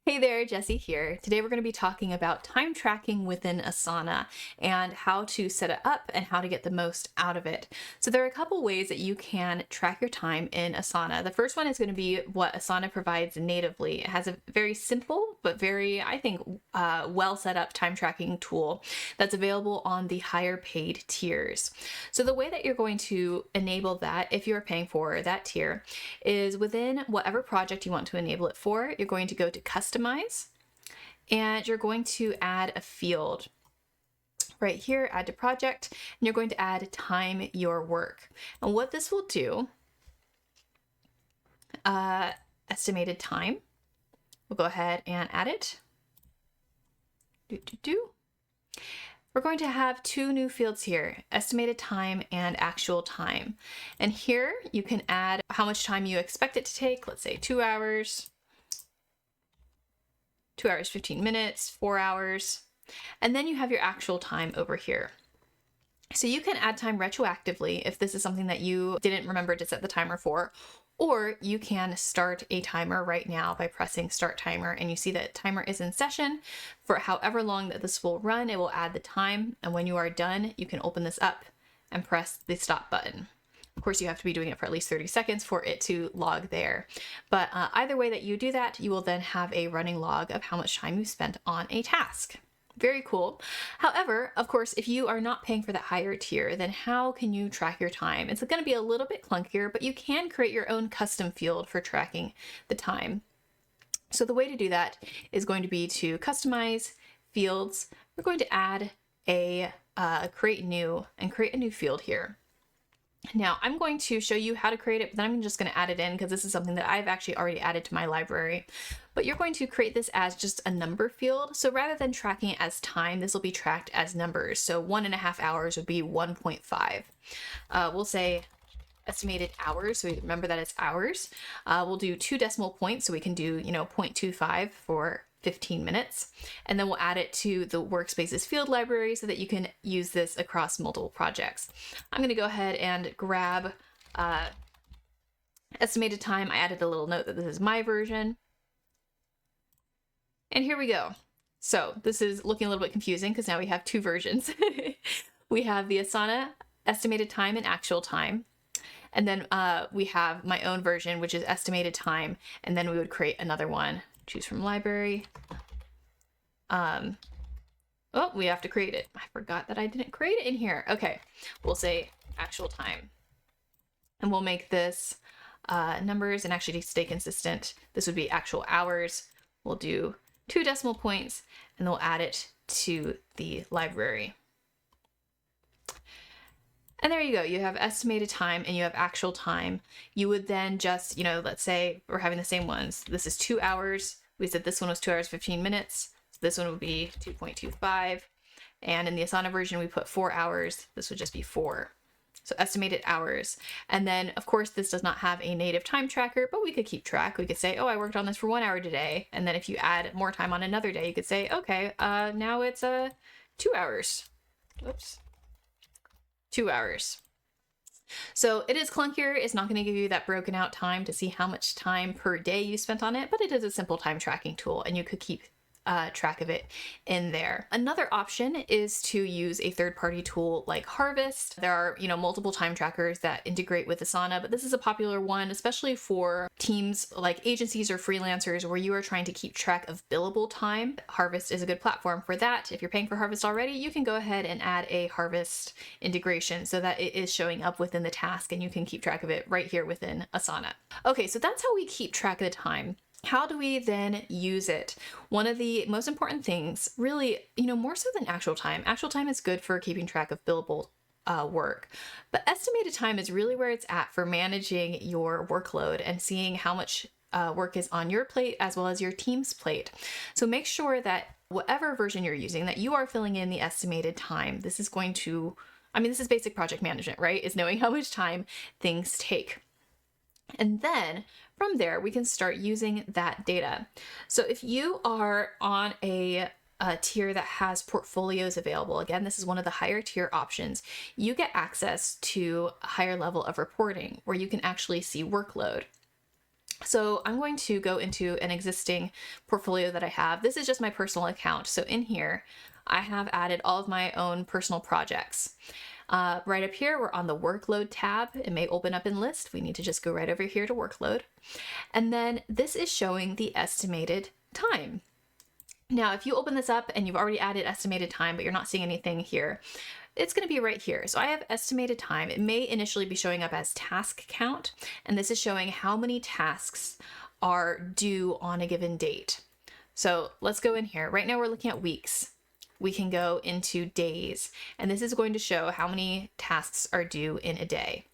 Hey there, Jessie here. Today we're going to be talking about time tracking within Asana and how to set it up and how to get the most out of it. So there are a couple ways that you can track your time in Asana. The first one is going to be what Asana provides natively. It has a very simple but very, I think, well set up time tracking tool that's available on the higher paid tiers. So the way that you're going to enable that, if you're paying for that tier, is within whatever project you want to enable it for, you're going to go to customize and you're going to add a field right here, add to project, and you're going to add time your work. And what this will do, estimated time, we'll go ahead and add it. We're going to have two new fields here, estimated time and actual time. And here you can add how much time you expect it to take. Let's say 2 hours, 2 hours, 15 minutes, 4 hours. And then you have your actual time over here. So you can add time retroactively if this is something that you didn't remember to set the timer for, or you can start a timer right now by pressing start timer, and you see that timer is in session for however long that this will run. It will add the time, and when you are done, you can open this up and press the stop button. Of course, you have to be doing it for at least 30 seconds for it to log there. But either way that you do that, you will then have a running log of how much time you spent on a task. Very cool. However, of course, if you are not paying for that higher tier, then how can you track your time? It's going to be a little bit clunkier, but you can create your own custom field for tracking the time. So the way to do that is going to be to customize fields. We're going to add a create new field here. Now I'm going to show you how to create it, but then I'm just going to add it in because this is something that I've actually already added to my library. But you're going to create this as just a number field. So rather than tracking it as time, this will be tracked as numbers. So 1.5 hours would be 1.5. We'll say estimated hours. So we remember that it's hours. We'll do 2 decimal points. So we can do, 0.25 for 15 minutes. And then we'll add it to the workspaces field library so that you can use this across multiple projects. I'm going to go ahead and grab estimated time. I added a little note that this is my version. And here we go. So this is looking a little bit confusing because now we have two versions. We have the Asana estimated time and actual time. And then we have my own version, which is estimated time. And then we would create another one. Choose from library. Oh, we have to create it. I forgot that I didn't create it in here. Okay, we'll say actual time. And we'll make this numbers, and actually to stay consistent, this would be actual hours. We'll do 2 decimal points, and then we'll add it to the library. And there you go. You have estimated time and you have actual time. You would then just, let's say we're having the same ones. This is 2 hours. We said this one was 2 hours, 15 minutes. So this one would be 2.25. And in the Asana version, we put 4 hours. This would just be 4. So estimated hours. And then, of course, this does not have a native time tracker, but we could keep track. We could say, oh, I worked on this for 1 hour today. And then if you add more time on another day, you could say, okay, now it's 2 hours. Whoops. 2 hours. So it is clunkier. It's not going to give you that broken out time to see how much time per day you spent on it, but it is a simple time tracking tool and you could keep track of it in there. Another option is to use a third-party tool like Harvest. There are, multiple time trackers that integrate with Asana, but this is a popular one, especially for teams like agencies or freelancers where you are trying to keep track of billable time. Harvest is a good platform for that. If you're paying for Harvest already, you can go ahead and add a Harvest integration so that it is showing up within the task and you can keep track of it right here within Asana. Okay, so that's how we keep track of the time. How do we then use it? One of the most important things, really, more so than actual time is good for keeping track of billable work, but estimated time is really where it's at for managing your workload and seeing how much work is on your plate as well as your team's plate. So make sure that whatever version you're using, that you are filling in the estimated time. This is this is basic project management, right? Is knowing how much time things take. And then from there, we can start using that data. So if you are on a tier that has portfolios available, again, this is one of the higher tier options, you get access to a higher level of reporting where you can actually see workload. So I'm going to go into an existing portfolio that I have. This is just my personal account. So in here, I have added all of my own personal projects. Right up here, we're on the workload tab. It may open up in list. We need to just go right over here to workload. And then this is showing the estimated time. Now, if you open this up and you've already added estimated time, but you're not seeing anything here, it's going to be right here. So I have estimated time. It may initially be showing up as task count, and this is showing how many tasks are due on a given date. So let's go in here. Right now we're looking at weeks. We can go into days, and this is going to show how many tasks are due in a day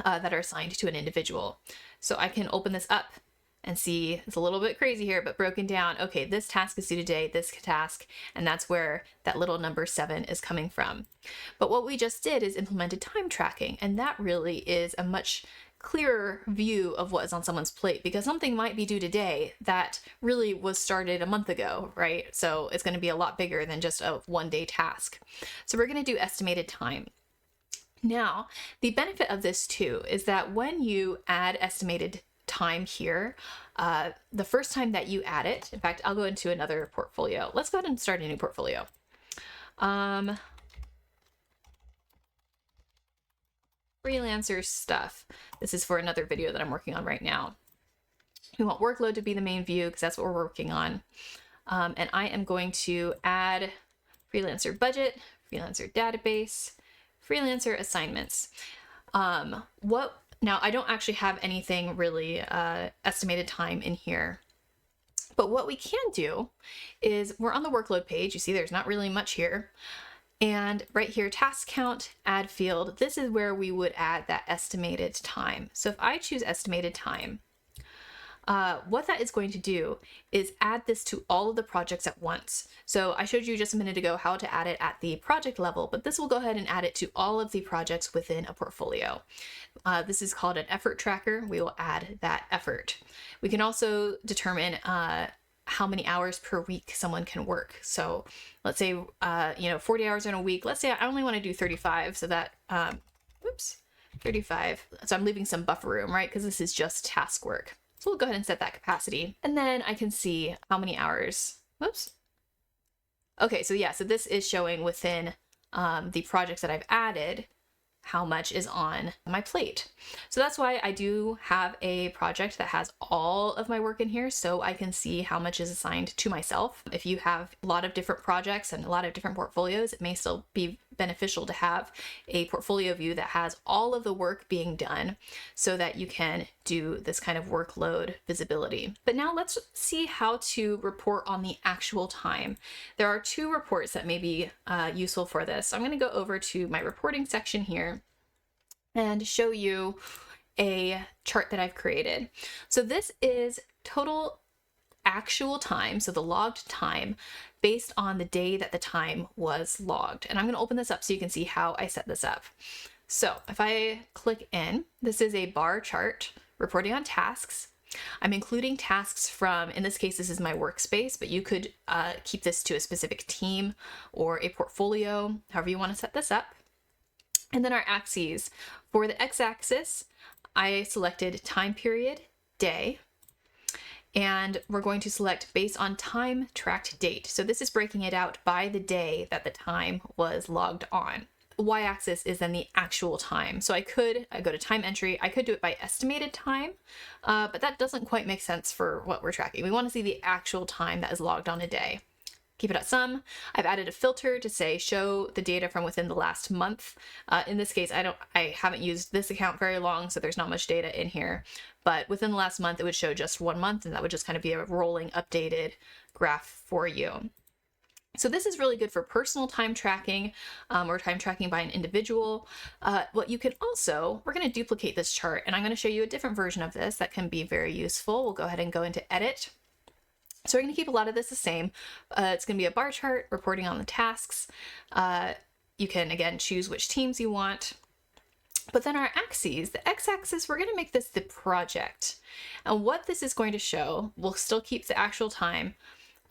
that are assigned to an individual. So I can open this up and see, it's a little bit crazy here, but broken down. Okay, this task is due today, this task, and that's where that little number 7 is coming from. But what we just did is implemented time tracking, and that really is a much clearer view of what is on someone's plate, because something might be due today that really was started a month ago, right? So it's going to be a lot bigger than just a one-day task. So we're going to do estimated time. Now, the benefit of this too is that when you add estimated time here, the first time that you add it, in fact, I'll go into another portfolio. Let's go ahead and start a new portfolio. Freelancer stuff. This is for another video that I'm working on right now. We want workload to be the main view because that's what we're working on. And I am going to add freelancer budget, freelancer database, freelancer assignments. Now I don't actually have anything really estimated time in here, but what we can do is we're on the workload page. You see there's not really much here. And right here, task count, add field, this is where we would add that estimated time. So if I choose estimated time, what that is going to do is add this to all of the projects at once. So I showed you just a minute ago how to add it at the project level, but this will go ahead and add it to all of the projects within a portfolio. This is called an effort tracker. We will add that effort. We can also determine how many hours per week someone can work. So let's say, 40 hours in a week. Let's say I only want to do 35. So that, 35. So I'm leaving some buffer room, right? Because this is just task work. So we'll go ahead and set that capacity. And then I can see how many hours. Okay, so yeah, so this is showing within the projects that I've added how much is on my plate. So that's why I do have a project that has all of my work in here, so I can see how much is assigned to myself. If you have a lot of different projects and a lot of different portfolios, it may still be beneficial to have a portfolio view that has all of the work being done so that you can do this kind of workload visibility. But now let's see how to report on the actual time. There are 2 reports that may be useful for this. So I'm going to go over to my reporting section here and show you a chart that I've created. So this is total actual time, so the logged time, based on the day that the time was logged. And I'm going to open this up so you can see how I set this up. So if I click in, this is a bar chart reporting on tasks. I'm including tasks from, in this case, this is my workspace, but you could keep this to a specific team or a portfolio, however you want to set this up. And then our axes. For the x-axis, I selected time period, day, and we're going to select based on time tracked date. So this is breaking it out by the day that the time was logged on. Y-axis is then the actual time. So I go to time entry, I could do it by estimated time, but that doesn't quite make sense for what we're tracking. We want to see the actual time that is logged on a day. Keep it at sum. I've added a filter to say show the data from within the last month. In this case, I haven't used this account very long, so there's not much data in here. But within the last month, it would show just 1 month, and that would just kind of be a rolling updated graph for you. So this is really good for personal time tracking or time tracking by an individual. What you can also, we're going to duplicate this chart, and I'm going to show you a different version of this that can be very useful. We'll go ahead and go into edit. So we're going to keep a lot of this the same. It's going to be a bar chart reporting on the tasks. You can, again, choose which teams you want. But then our axes, the x-axis, we're going to make this the project. And what this is going to show, we'll still keep the actual time,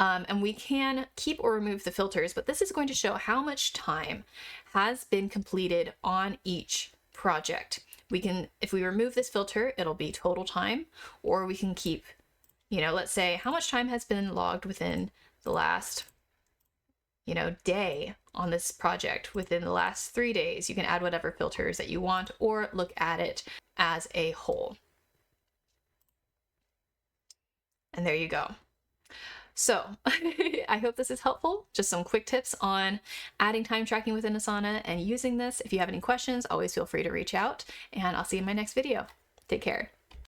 and we can keep or remove the filters, but this is going to show how much time has been completed on each project we can, if we remove this filter, it'll be total time, or we can keep, you know, let's say how much time has been logged within the last, you know, day on this project, within the last 3 days. You can add whatever filters that you want, or look at it as a whole. And there you go. So I hope this is helpful. Just some quick tips on adding time tracking within Asana and using this. If you have any questions, always feel free to reach out, and I'll see you in my next video. Take care.